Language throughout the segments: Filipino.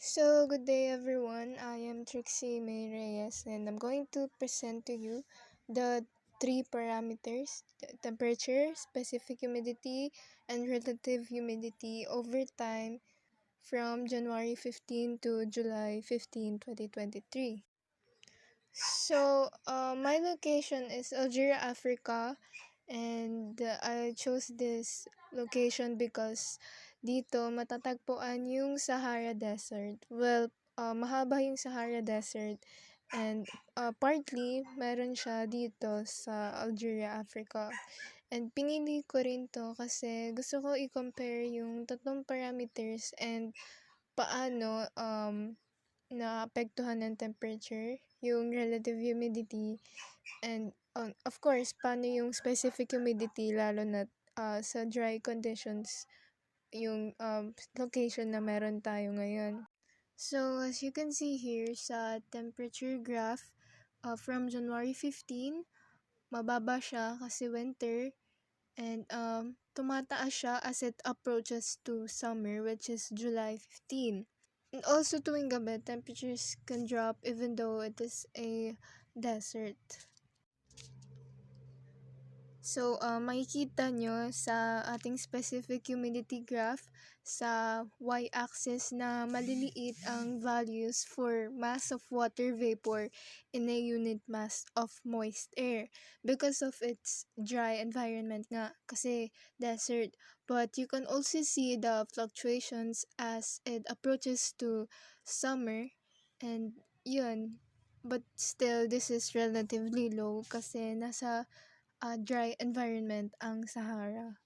So, good day everyone. I am Trixie May Reyes and I'm going to present to you the three parameters: the temperature, specific humidity, and relative humidity over time from January 15 to July 15, 2023. My location is Algeria, Africa, and I chose this location because dito matatagpuan yung Sahara Desert. Mahaba yung Sahara Desert and partly meron siya dito sa Algeria, Africa. And pinili ko rin to kasi gusto ko i-compare yung tatlong parameters and paano naapektuhan ng temperature, yung relative humidity, and of course, paano yung specific humidity lalo na sa dry conditions, yung location na meron tayo ngayon. So, as you can see here sa temperature graph, from January 15, mababa siya kasi winter, and tumataas siya as it approaches to summer, which is July 15. And also tuwing gabi, temperatures can drop even though it is a desert. So, makikita nyo sa ating specific humidity graph sa y-axis na maliliit ang values for mass of water vapor in a unit mass of moist air because of its dry environment nga kasi desert. But you can also see the fluctuations as it approaches to summer, and yun. But still, this is relatively low kasi nasa dry environment ang Sahara.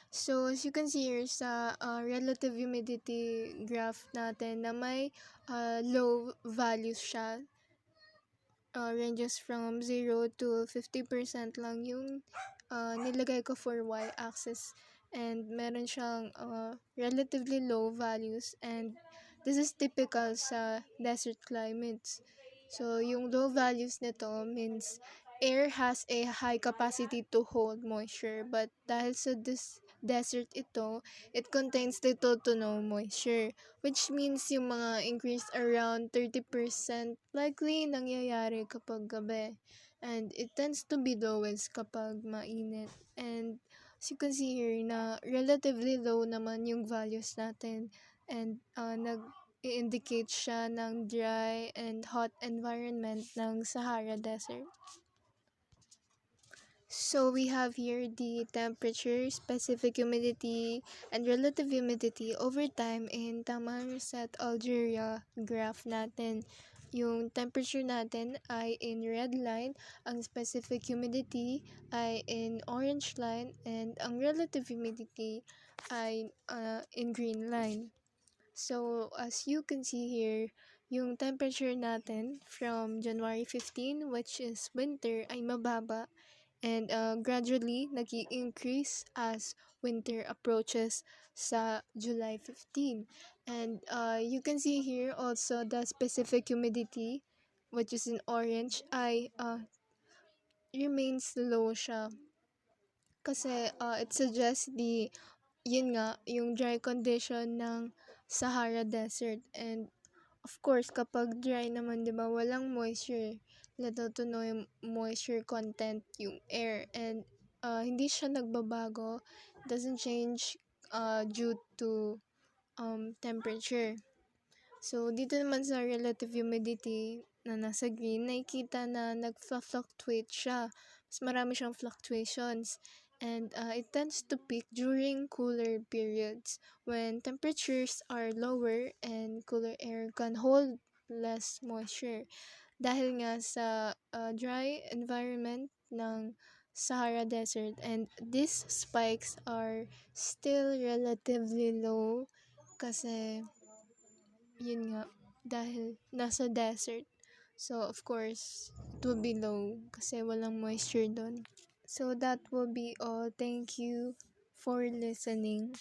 So, as you can see here sa relative humidity graph natin na may low values siya, ranges from 0 to 50% lang yung nilagay ko for y-axis, and meron siyang relatively low values, and this is typical sa desert climates. So, yung low values nito means air has a high capacity to hold moisture, but dahil sa desert ito, it contains little to no moisture, which means yung mga increase around 30% likely nangyayari kapag gabi, and it tends to be lowest kapag mainit. And as you can see here na relatively low naman yung values natin, and nag-i-indicate siya ng dry and hot environment ng Sahara Desert. So we have here the temperature, specific humidity, and relative humidity over time in Tamanrasset, Algeria graph natin. Yung temperature natin ay in red line, ang specific humidity ay in orange line, and ang relative humidity ay in green line. So, as you can see here, yung temperature natin from January 15, which is winter, ay mababa, and gradually nag-i-increase as winter approaches sa July 15. And you can see here also the specific humidity, which is in orange, ay remains low siya. Kasi it suggests yun nga, yung dry condition ng Sahara Desert. And of course, kapag dry naman, 'di ba, walang moisture. Little to no yung moisture content yung air, and hindi siya nagbabago. Doesn't change due to temperature. So, dito naman sa relative humidity na nasa green, nakikita na nag-fluctuate siya. Mas marami siyang fluctuations. And it tends to peak during cooler periods when temperatures are lower and cooler air can hold less moisture. Dahil nga sa dry environment ng Sahara Desert, and these spikes are still relatively low kasi yun nga, dahil nasa desert. So, of course, it will be low kasi walang moisture doon. So, that will be all. Thank you for listening.